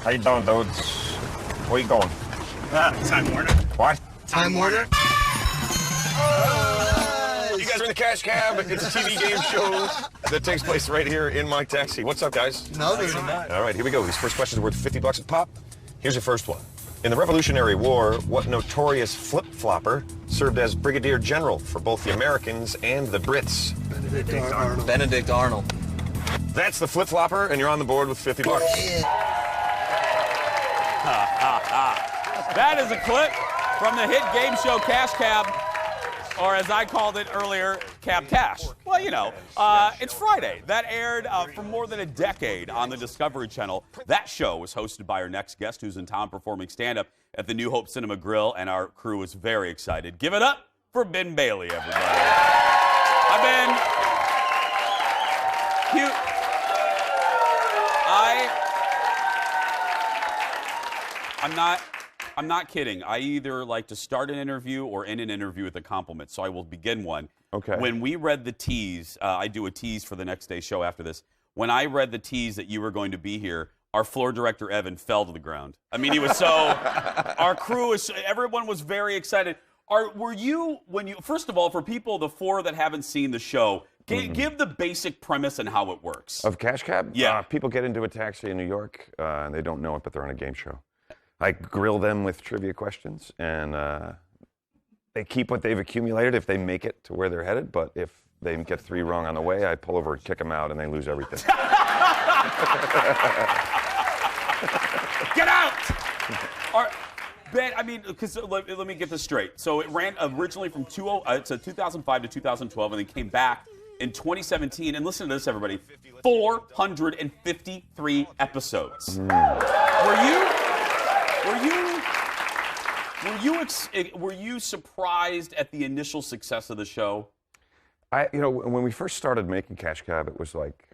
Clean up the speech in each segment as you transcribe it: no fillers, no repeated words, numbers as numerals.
How you doing, dudes? Where you going? Time Warner. What? Time Warner. You guys are in the Cash Cab. It's a TV game show that takes place right here in my taxi. What's up, guys? No, there's not. All right, here we go. These first questions are worth $50 a pop. Here's your first one. In the Revolutionary War, what notorious flip-flopper served as brigadier general for both the Americans and the Brits? Benedict Arnold. That's the flip-flopper, and you're on the board with $50. That is a clip from the hit game show Cash Cab, or as I called it earlier, Cab Cash. Well, you know, it's Friday. That aired for more than a decade on the Discovery Channel. That show was hosted by our next guest, who's in town performing stand-up at the New Hope Cinema Grill, and our crew is very excited. Give it up for Ben Bailey, everybody. Hi, Ben. Cute. I'm not kidding. I either like to start an interview or end an interview with a compliment, so I will begin one. Okay. When we read the tease, I do a tease for the next day's show after this. When I read the tease that you were going to be here, our floor director, Evan, fell to the ground. I mean, he was so... Our crew, everyone was very excited. First of all, for people, the four that haven't seen the show, give the basic premise and how it works. Of Cash Cab? Yeah. People get into a taxi in New York, and they don't know it, but they're on a game show. I grill them with trivia questions, and they keep what they've accumulated if they make it to where they're headed. But if they get 3 wrong on the way, I pull over and kick them out, and they lose everything. Get out! Ben, I mean, because let me get this straight. So it ran originally from 2005 to 2012, and then came back in 2017. And listen to this, everybody: 453 episodes. Were you surprised at the initial success of the show? When we first started making Cash Cab, it was like,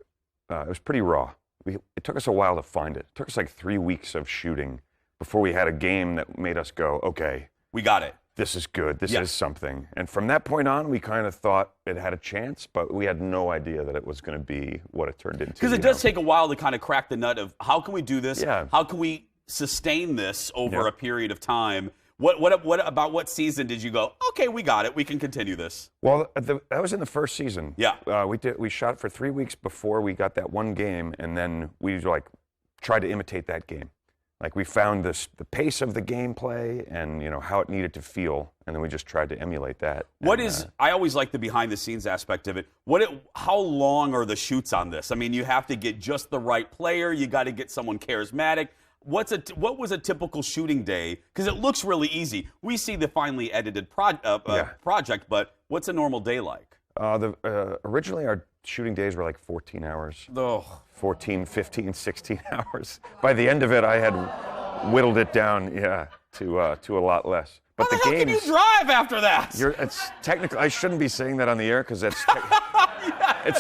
it was pretty raw. It took us a while to find it. It took us like 3 weeks of shooting before we had a game that made us go, okay, We got it. this is good, this is something. And from that point on, we kind of thought it had a chance, but we had no idea that it was going to be what it turned into. Because it does take a while to kind of crack the nut of how can we do this? Yeah. How can we sustain this over a period of time? What about what season did you go, okay, we got it, we can continue this? Well, that was in the first season. Yeah. We shot it for 3 weeks before we got that one game, and then we tried to imitate that game. Like we found the pace of the gameplay and how it needed to feel, and then we just tried to emulate that. I always like the behind the scenes aspect of it. How long are the shoots on this? I mean, you have to get just the right player, you got to get someone charismatic. What was a typical shooting day? Because it looks really easy. We see the finely edited project, but what's a normal day like? Originally, our shooting days were like 14 hours. Oh. 14, 15, 16 hours. By the end of it, I had whittled it down, to a lot less. But How the hell can you drive after that? It's technically, I shouldn't be saying that on the air because it's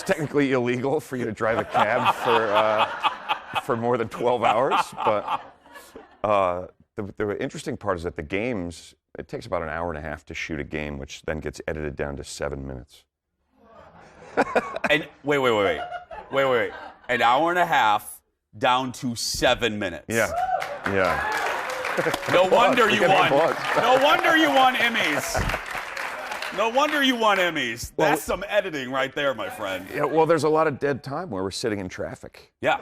technically illegal for you to drive a cab for more than 12 hours. But the interesting part is that the games, it takes about an hour and a half to shoot a game, which then gets edited down to 7 minutes. And wait. An hour and a half down to 7 minutes. Yeah. No wonder you won. Applause. No wonder you won Emmys. No wonder you won Emmys. That's some editing right there, my friend. Yeah, well, there's a lot of dead time where we're sitting in traffic. Yeah.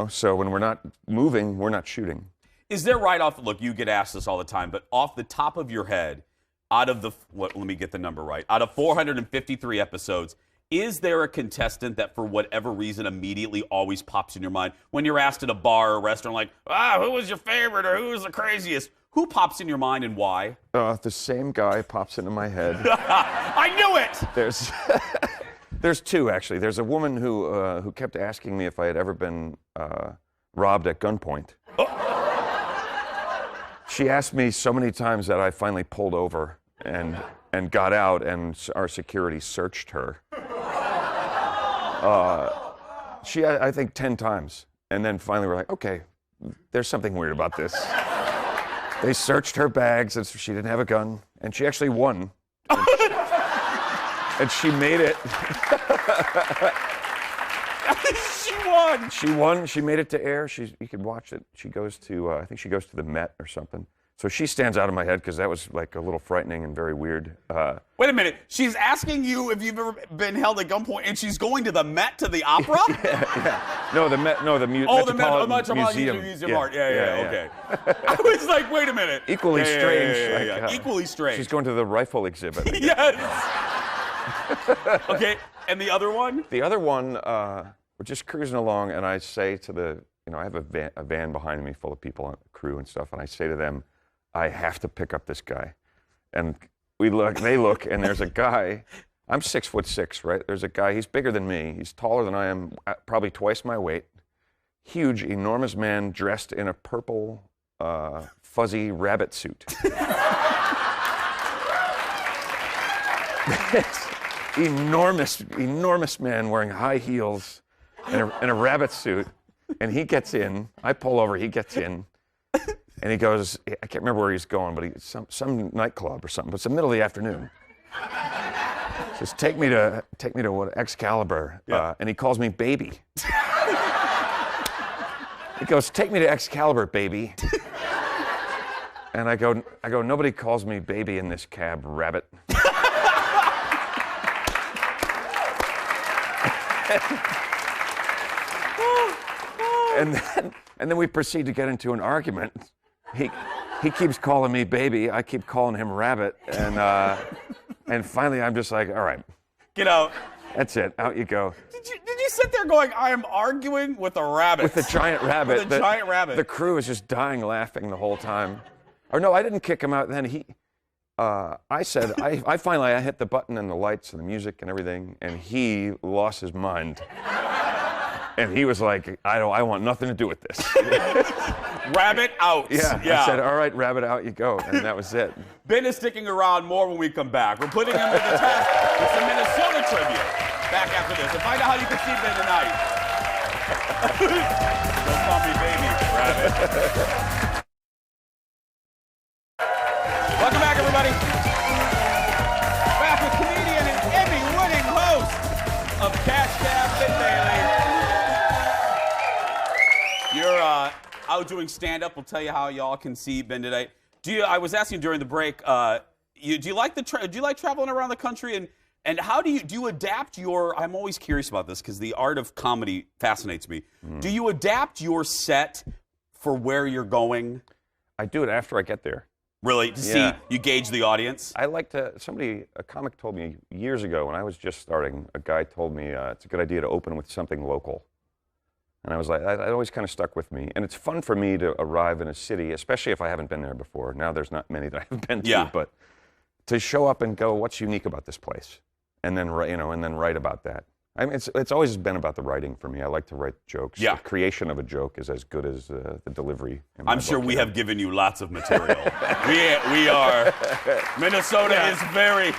So when we're not moving, we're not shooting. Is there look, you get asked this all the time, but off the top of your head, let me get the number right. Out of 453 episodes, is there a contestant that for whatever reason immediately always pops in your mind? When you're asked at a bar or restaurant, like, who was your favorite or who was the craziest? Who pops in your mind and why? The same guy pops into my head. I knew it! There's two, actually. There's a woman who kept asking me if I had ever been robbed at gunpoint. She asked me so many times that I finally pulled over and got out, and our security searched her. I think 10 times. And then finally we're like, okay, there's something weird about this. They searched her bags, and she didn't have a gun, and she actually won. And she made it. She won. She won. She made it to air. You could watch it. She goes to, I think she goes to the Met or something. So she stands out of my head because that was like a little frightening and very weird. Wait a minute. She's asking you if you've ever been held at gunpoint, and she's going to the Met to the opera? Yeah. No, the Met. No, the Metropolitan Museum. Museum Art. Yeah, okay. I was like, wait a minute. Equally strange. Yeah. Equally strange. She's going to the rifle exhibit. Yes. Okay, and the other one? The other one, we're just cruising along, and I say to I have a van behind me full of people, on the crew and stuff, and I say to them, I have to pick up this guy. And they look, and there's a guy. I'm 6'6", right? There's a guy, he's bigger than me. He's taller than I am, probably twice my weight. Huge, enormous man dressed in a purple, fuzzy rabbit suit. enormous man wearing high heels and a rabbit suit. And he gets in. I pull over, he gets in. And he goes, I can't remember where he's going, but some nightclub or something. But it's the middle of the afternoon. He says, take me to what, Excalibur. Yeah. And he calls me baby. He goes, take me to Excalibur, baby. And I go, nobody calls me baby in this cab, rabbit. And then we proceed to get into an argument. He keeps calling me baby. I keep calling him rabbit. And finally, I'm just like, all right. Get out. That's it. Out you go. Did you sit there going, I am arguing with a rabbit? With the giant rabbit. With a giant rabbit. The crew is just dying laughing the whole time. Or no, I didn't kick him out. Then I said, I finally hit the button and the lights and the music and everything, and he lost his mind. And he was like, I want nothing to do with this. Rabbit out. Yeah. I said, all right, rabbit, out you go. And that was it. Ben is sticking around more when we come back. We're putting him to the test with some Minnesota trivia. Back after this. And find out how you can see Ben tonight. Don't call me baby, rabbit. Welcome back, everybody. Back with comedian and Emmy-winning host of Cash Cab, Ben Bailey. You're out doing stand-up. We'll tell you how y'all can see Ben tonight. I was asking during the break. Do you like traveling around the country, and how do you adapt your? I'm always curious about this because the art of comedy fascinates me. Do you adapt your set for where you're going? I do it after I get there. Really? To see, you gauge the audience? I like to, a comic told me years ago when I was just starting, a guy told me it's a good idea to open with something local. And I was like, that always kind of stuck with me. And it's fun for me to arrive in a city, especially if I haven't been there before. Now there's not many that I haven't been to, but to show up and go, what's unique about this place? And then, write about that. I mean, it's always been about the writing for me. I like to write jokes. Yeah. The creation of a joke is as good as the delivery. I'm sure we have given you lots of material. we are. Minnesota is very.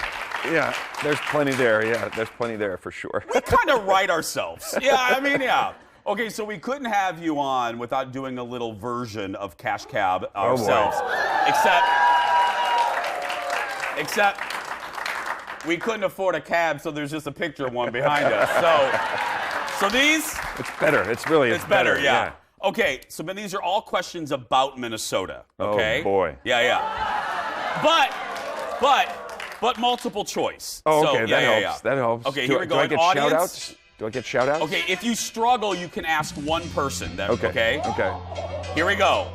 Yeah, there's plenty there. Yeah, there's plenty there for sure. We kind of write ourselves. Yeah, I mean, yeah. Okay, so we couldn't have you on without doing a little version of Cash Cab ourselves. Except we couldn't afford a cab, so there's just a picture of one behind us. So these... It's better. It's better, yeah. Okay, so Ben, these are all questions about Minnesota, okay? Oh, boy. Yeah. But multiple choice. Oh, so, okay, that helps. Okay, here we go. Do I get shout-outs? Do I get shout-outs? Okay, if you struggle, you can ask one person. Then, okay. Here we go.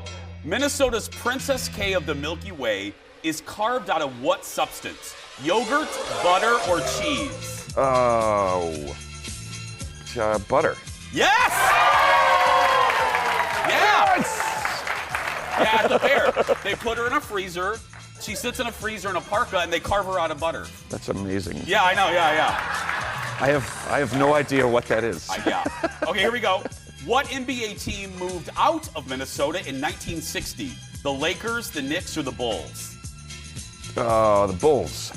Minnesota's Princess K of the Milky Way is carved out of what substance? Yogurt, butter, or cheese? Oh, butter. Yes! Yeah! Yes! Yeah, at the fair. They put her in a freezer. She sits in a freezer in a parka, and they carve her out of butter. That's amazing. Yeah, I know, yeah. I have no idea what that is. Yeah. Okay, here we go. What NBA team moved out of Minnesota in 1960? The Lakers, the Knicks, or the Bulls? The Bulls.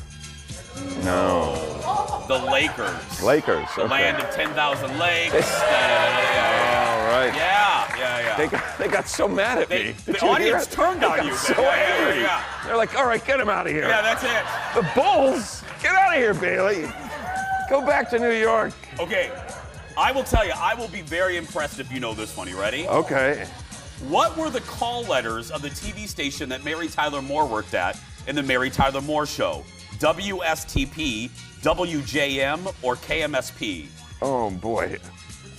No. The Lakers. Lakers. The land of 10,000 lakes. All right. Yeah. They got so mad at me. The audience turned on you. So angry. Yeah. They're like, all right, get him out of here. Yeah, that's it. The Bulls? Get out of here, Bailey. Go back to New York. Okay. I will tell you, I will be very impressed if you know this one. You ready? Okay. What were the call letters of the TV station that Mary Tyler Moore worked at in the Mary Tyler Moore Show? WSTP, WJM, or KMSP? Oh, boy.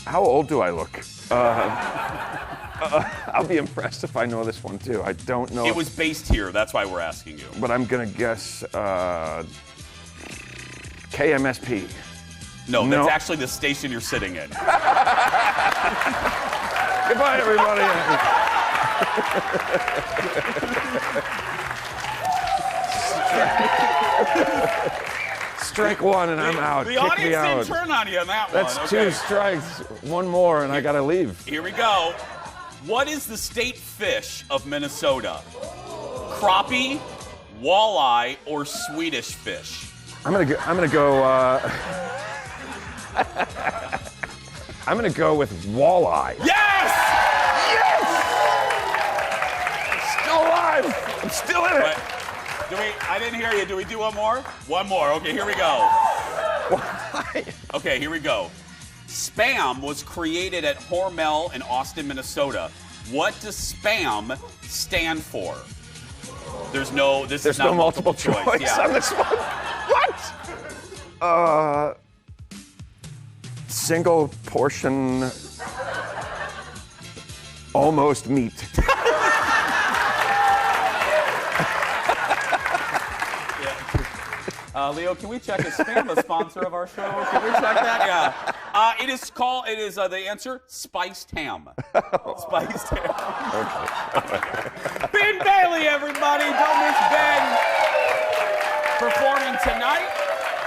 How old do I look? I'll be impressed if I know this one, too. I don't know. It was based here. That's why we're asking you. But I'm going to guess KMSP. No, No. that's actually the station you're sitting in. Goodbye, everybody. Strike one, and I'm out. The Kick audience me out. didn't turn on you on that That's one. 2 Okay. strikes. One more, and I got to leave. Here we go. What is the state fish of Minnesota? Crappie, walleye, or Swedish fish? I'm gonna go. I'm gonna go with walleye. Yes! Still alive. I'm still in it. But I didn't hear you. Do we do one more? One more. Okay, here we go. Okay, here we go. Spam was created at Hormel in Austin, Minnesota. What does spam stand for? There's no multiple choice Yeah. on this one. What? Single portion, almost meat. Leo, can we check is spam a sponsor of our show? Can we check that? Yeah. It is the answer, spiced ham. Spiced ham. Ben Bailey, everybody. Don't miss Ben performing tonight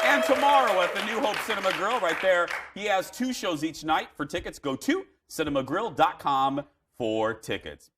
and tomorrow at the New Hope Cinema Grill right there. He has 2 shows each night. For tickets, go to cinemagrill.com for tickets.